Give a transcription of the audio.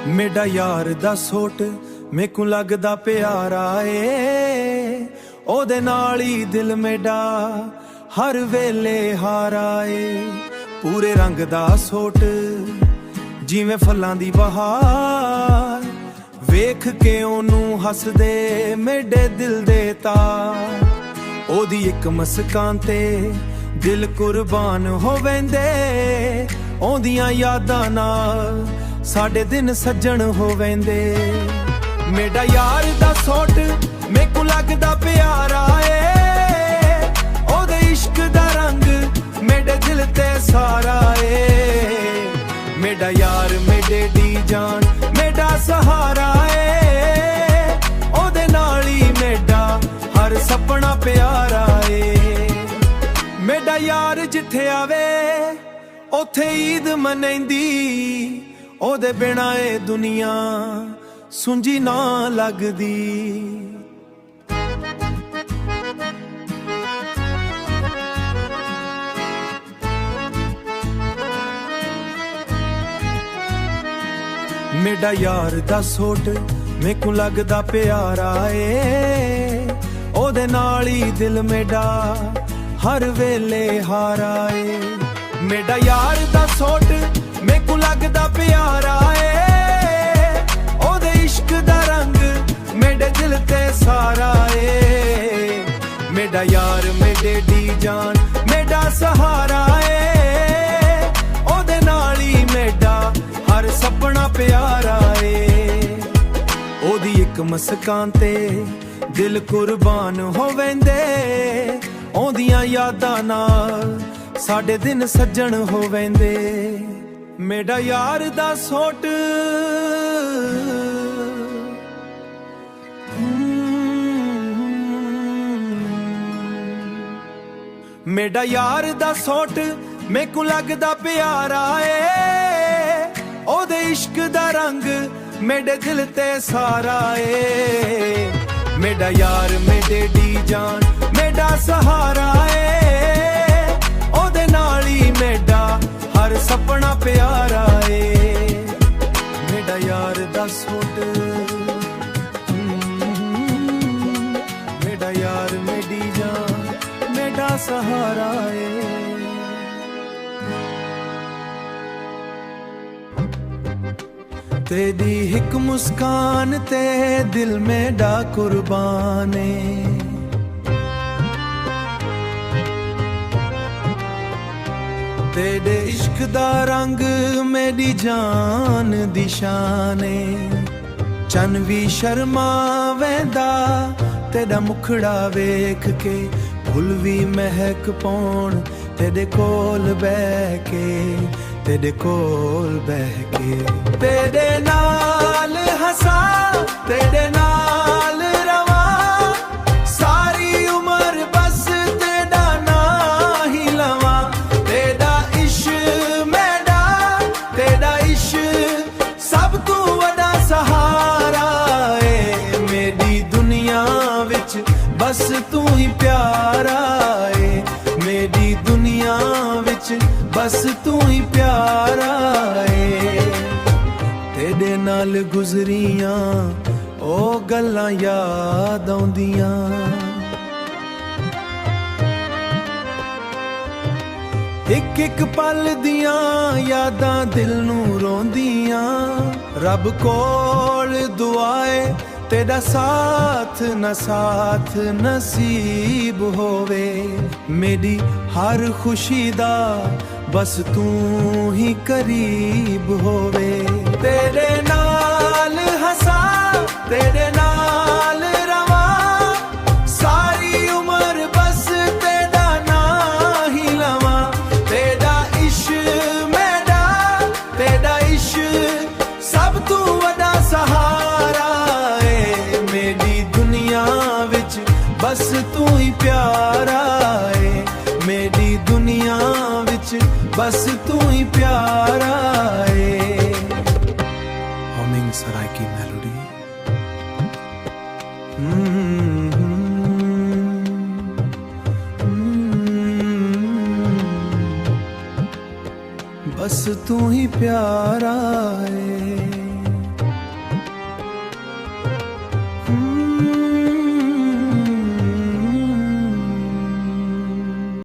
मेरा यार दा सोट मेकू लगदा प्यारा ए, ओदे नाल ही दिल मेरा हर वेले हारा ए। पूरे रंग दा सोट जिवें फलां दी बहार, वेख के ओनू हसदे मेरे दिल दे तार। ओदी एक मुस्कान ते दिल कुर्बान हो वेंदे, ओंदियां यादां नाल साडे दिन सज्जण हो वेंदे। मेरा यार दा सोट मेकू लगदा प्यारा ए, ओदे इश्क दा रंग मेरे दिल ते सारा ए। मेरा यार मेरे दी जान मेरा सहारा ए, ओदे नाल ही मेरा हर सपना प्यारा ए। मेरा यार जिथे आवे ओथे ईद मनैंदी, ओदे बिना ए दुनिया सुंजी ना लगदी। मेरा यार दा सोट मेकू लगदा प्यारा ए, ओदे नाल ही दिल मेरा हर वेले हारा ए। मेरा यार दा सोट मेकू लगदा प्यारा ए, ओदे इश्क दा रंग मेरे दिल ते सारा ए। मेरा यार मेरे दी जान मेरा सहारा ए, ओदे नाल ही मेरा हर सपना प्यारा ए। ओदी एक मुस्कान ते दिल कुर्बान हो वेंदे, ओंदियां यादां नाल साडे दिन सज्जण हो वेंदे। मेरा यार दा सोट मेरा यार दा सोट मेकू लगदा प्यारा ए, ओदे इश्क दा रंग मेरे दिल ते सारा ए। मेरा यार मेरे दी जान मेरा सहारा ए, ओदे नाल ही मेरा हर सपना प्यारा ए। मेरा यार दा सोट मेरा यार मेरी जान मेरा सहारा ए। तेरी एक मुस्कान ते दिल मेरा कुर्बान है, तेरे इश्क दा रंग मेरी जान दी शान है। चन भी शर्मा वेंदा तेरा मुखड़ा वेख के, फुल भी महक पौन तेरे कोल बह के, तेरे कोल बह के। तेरे नाल हंसा तेरे नाल रवा, सारी उम्र बस तेरा ना ही लवा। तेरा इश्क मेरा तेरा इश्क सब तू वड़ा सहारा है। मेरी दुनिया विच बस तू ही प्यारा है, मेरी दुनिया विच बस तू ही प्यारा है। तेरे नाल गुजरियां ओ गल्लां याद आउंदियां, एक एक पल दियां यादां दिल नू रोंदियां। रब कोल दुआए तेरा साथ न साथ नसीब होवे, मेरी हर खुशी दा बस तू ही करीब होवे। तेरे नाल हंसा तेरे नाल रवा, सारी उम्र बस तेरा ना ही लवा। तेरा इश्क मेरा तेरा इश्क सब तू वड़ा सहारा है। मेरी दुनिया विच बस तू ही प्यारा है, मेरी दुनिया विच बस तू ही प्यारा है। हुमिंग सराय की मेलोडी। बस तू ही प्यारा है।